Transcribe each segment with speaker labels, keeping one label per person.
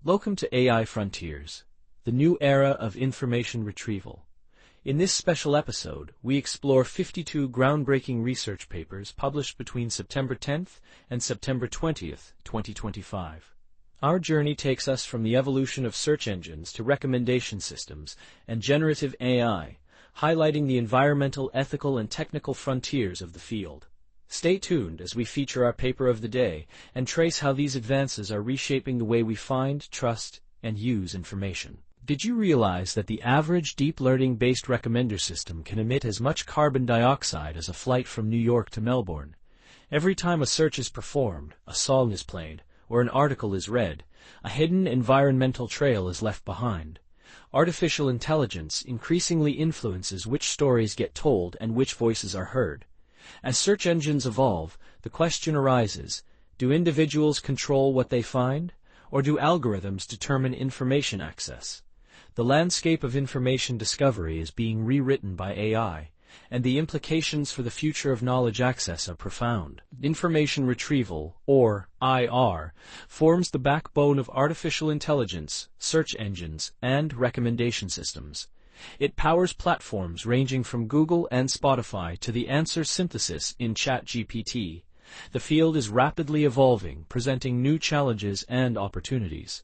Speaker 1: Welcome to AI Frontiers, the new era of information retrieval. In this special episode, we explore 52 groundbreaking research papers published between September 10th and September 20th, 2025. Our journey takes us from the evolution of search engines to recommendation systems and generative AI, highlighting the environmental, ethical, and technical frontiers of the field. Stay tuned as we feature our paper of the day and trace how these advances are reshaping the way we find, trust, and use information. Did you realize that the average deep learning-based recommender system can emit as much carbon dioxide as a flight from New York to Melbourne? Every time a search is performed, a song is played, or an article is read, a hidden environmental trail is left behind. Artificial intelligence increasingly influences which stories get told and which voices are heard. As search engines evolve, the question arises, do individuals control what they find, or do algorithms determine information access? The landscape of information discovery is being rewritten by AI, and the implications for the future of knowledge access are profound. Information retrieval, or IR, forms the backbone of artificial intelligence, search engines, and recommendation systems. It powers platforms ranging from Google and Spotify to the answer synthesis in ChatGPT. The field is rapidly evolving, presenting new challenges and opportunities.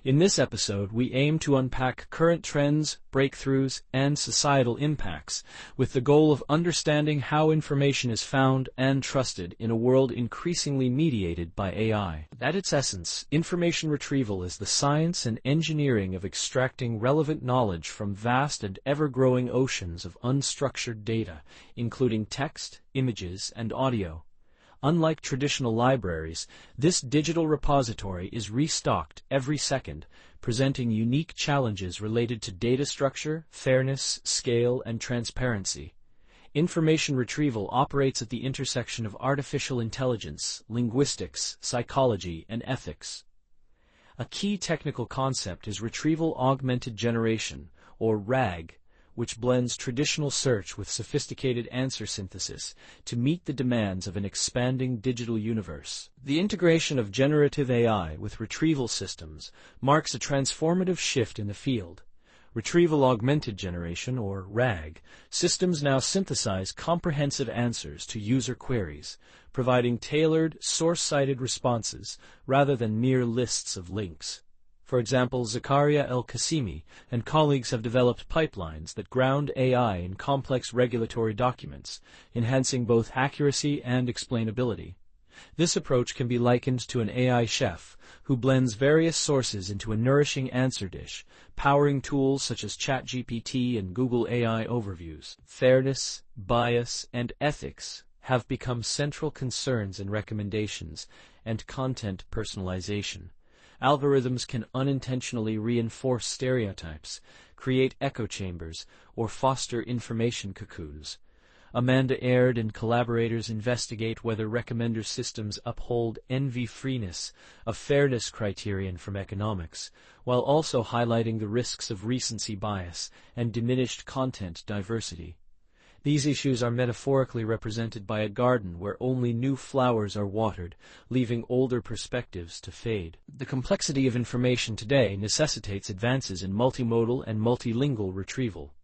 Speaker 1: In this episode, we aim to unpack current trends, breakthroughs, and societal impacts, with the goal of understanding how information is found and trusted in a world increasingly mediated by AI. At its essence, information retrieval is the science and engineering of extracting relevant knowledge from vast and ever-growing oceans of unstructured data, including text, images, and audio. Unlike traditional libraries, this digital repository is restocked every second, presenting unique challenges related to data structure, fairness, scale, and transparency. Information retrieval operates at the intersection of artificial intelligence, linguistics, psychology, and ethics. A key technical concept is retrieval augmented generation, or RAG, which blends traditional search with sophisticated answer synthesis to meet the demands of an expanding digital universe. The integration of generative AI with retrieval systems marks a transformative shift in the field. Retrieval augmented generation, or RAG, systems now synthesize comprehensive answers to user queries, providing tailored, source-cited responses rather than mere lists of links. For example, Zakaria El-Qasimi and colleagues have developed pipelines that ground AI in complex regulatory documents, enhancing both accuracy and explainability. This approach can be likened to an AI chef who blends various sources into a nourishing answer dish, powering tools such as ChatGPT and Google AI overviews. Fairness, bias, and ethics have become central concerns in recommendations and content personalization. Algorithms can unintentionally reinforce stereotypes, create echo chambers, or foster information cocoons. Amanda Aird and collaborators investigate whether recommender systems uphold envy-freeness, a fairness criterion from economics, while also highlighting the risks of recency bias and diminished content diversity. These issues are metaphorically represented by a garden where only new flowers are watered, leaving older perspectives to fade. The complexity of information today necessitates advances in multimodal and multilingual retrieval.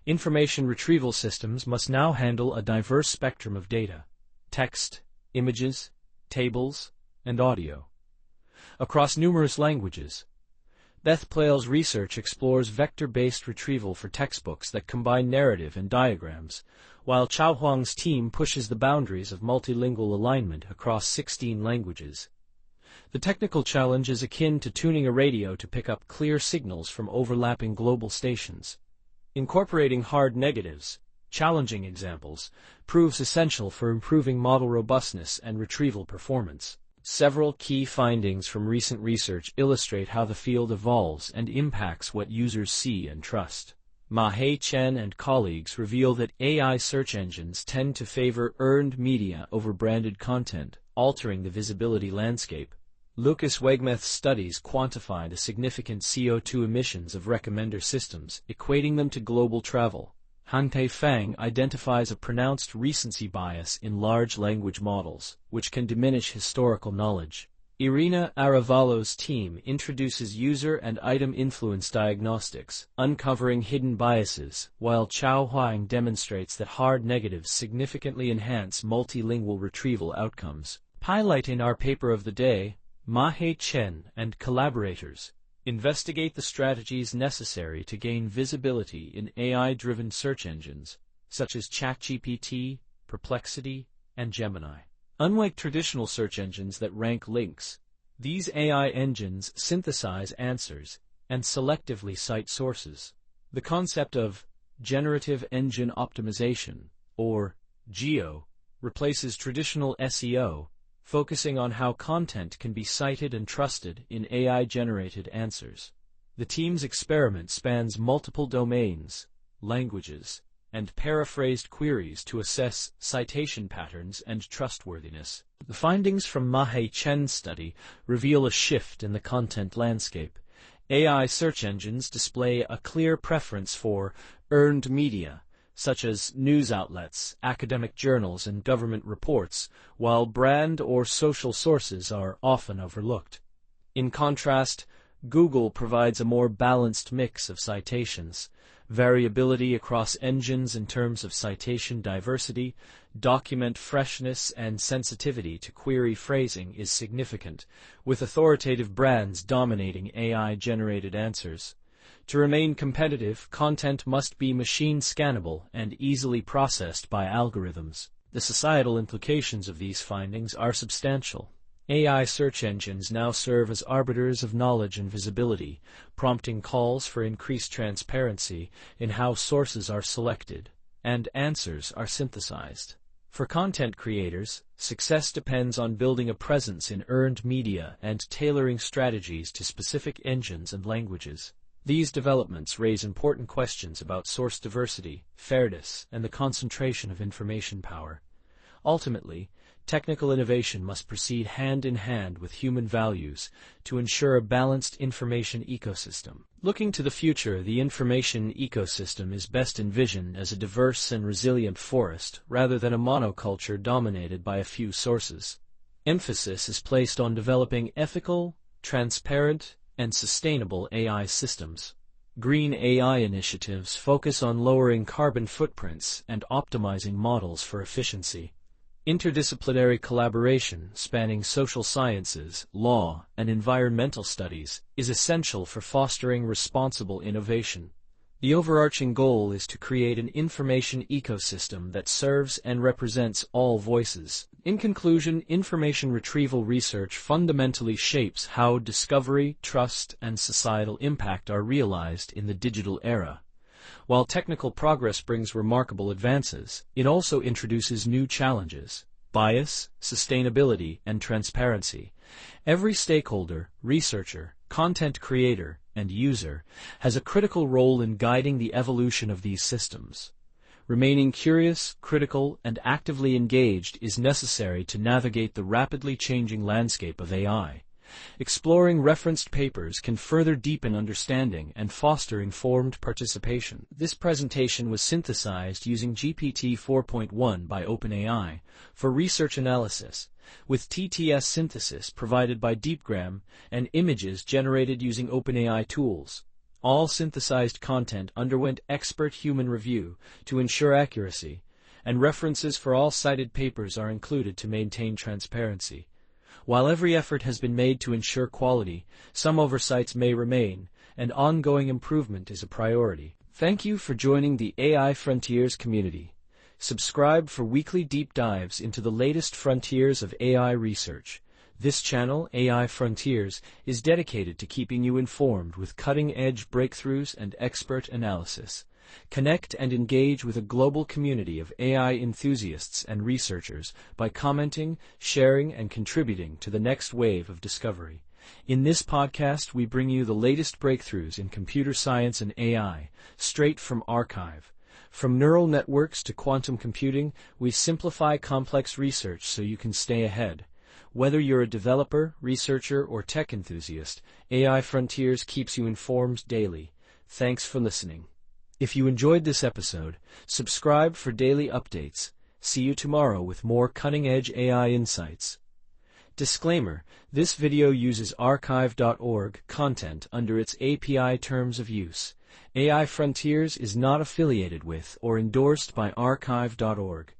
Speaker 1: Information retrieval systems must now handle a diverse spectrum of data: text, images, tables, and audio, across numerous languages. Beth Plale's research explores vector-based retrieval for textbooks that combine narrative and diagrams, while Chao Huang's team pushes the boundaries of multilingual alignment across 16 languages. The technical challenge is akin to tuning a radio to pick up clear signals from overlapping global stations. Incorporating hard negatives, challenging examples, proves essential for improving model robustness and retrieval performance. Several key findings from recent research illustrate how the field evolves and impacts what users see and trust. Ma-Hei Chen and colleagues reveal that AI search engines tend to favor earned media over branded content, altering the visibility landscape. Lucas Wegmeth's studies quantify the significant CO2 emissions of recommender systems, equating them to global travel. Han-Pei Fang identifies a pronounced recency bias in large language models, which can diminish historical knowledge. Irina Aravalo's team introduces user and item influence diagnostics, uncovering hidden biases, while Chao Huang demonstrates that hard negatives significantly enhance multilingual retrieval outcomes. Highlight in our paper of the day, Ma-Hei Chen and collaborators investigate the strategies necessary to gain visibility in AI-driven search engines, such as ChatGPT, Perplexity, and Gemini. Unlike traditional search engines that rank links, these AI engines synthesize answers and selectively cite sources. The concept of generative engine optimization, or GEO, replaces traditional SEO, focusing on how content can be cited and trusted in AI-generated answers. The team's experiment spans multiple domains, languages, and paraphrased queries to assess citation patterns and trustworthiness. The findings from Ma-Hei Chen's study reveal a shift in the content landscape. AI search engines display a clear preference for earned media, such as news outlets, academic journals, and government reports, while brand or social sources are often overlooked. In contrast, Google provides a more balanced mix of citations. Variability across engines in terms of citation diversity, document freshness, and sensitivity to query phrasing is significant, with authoritative brands dominating AI-generated answers. To remain competitive, content must be machine-scannable and easily processed by algorithms. The societal implications of these findings are substantial. AI search engines now serve as arbiters of knowledge and visibility, prompting calls for increased transparency in how sources are selected and answers are synthesized. For content creators, success depends on building a presence in earned media and tailoring strategies to specific engines and languages. These developments raise important questions about source diversity, fairness, and the concentration of information power. Ultimately, technical innovation must proceed hand in hand with human values to ensure a balanced information ecosystem. Looking to the future, the information ecosystem is best envisioned as a diverse and resilient forest rather than a monoculture dominated by a few sources. Emphasis is placed on developing ethical, transparent, and sustainable AI systems. Green AI initiatives focus on lowering carbon footprints and optimizing models for efficiency. Interdisciplinary collaboration spanning social sciences, law, and environmental studies is essential for fostering responsible innovation. The overarching goal is to create an information ecosystem that serves and represents all voices. In conclusion, information retrieval research fundamentally shapes how discovery, trust, and societal impact are realized in the digital era. While technical progress brings remarkable advances, it also introduces new challenges: bias, sustainability, and transparency. Every stakeholder, researcher, content creator, and user has a critical role in guiding the evolution of these systems. Remaining curious, critical, and actively engaged is necessary to navigate the rapidly changing landscape of AI. Exploring referenced papers can further deepen understanding and foster informed participation. This presentation was synthesized using GPT 4.1 by OpenAI for research analysis, with TTS synthesis provided by Deepgram and images generated using OpenAI tools. All synthesized content underwent expert human review to ensure accuracy, and references for all cited papers are included to maintain transparency. While every effort has been made to ensure quality, some oversights may remain, and ongoing improvement is a priority. Thank you for joining the AI Frontiers community. Subscribe for weekly deep dives into the latest frontiers of AI research. This channel, AI Frontiers, is dedicated to keeping you informed with cutting-edge breakthroughs and expert analysis. Connect and engage with a global community of AI enthusiasts and researchers by commenting, sharing, and contributing to the next wave of discovery. In this podcast, we bring you the latest breakthroughs in computer science and AI, straight from archive. From neural networks to quantum computing, we simplify complex research so you can stay ahead. Whether you're a developer, researcher, or tech enthusiast, AI Frontiers keeps you informed daily. Thanks for listening. If you enjoyed this episode, subscribe for daily updates. See you tomorrow with more cutting-edge AI insights. Disclaimer: this video uses archive.org content under its API terms of use. AI Frontiers is not affiliated with or endorsed by archive.org.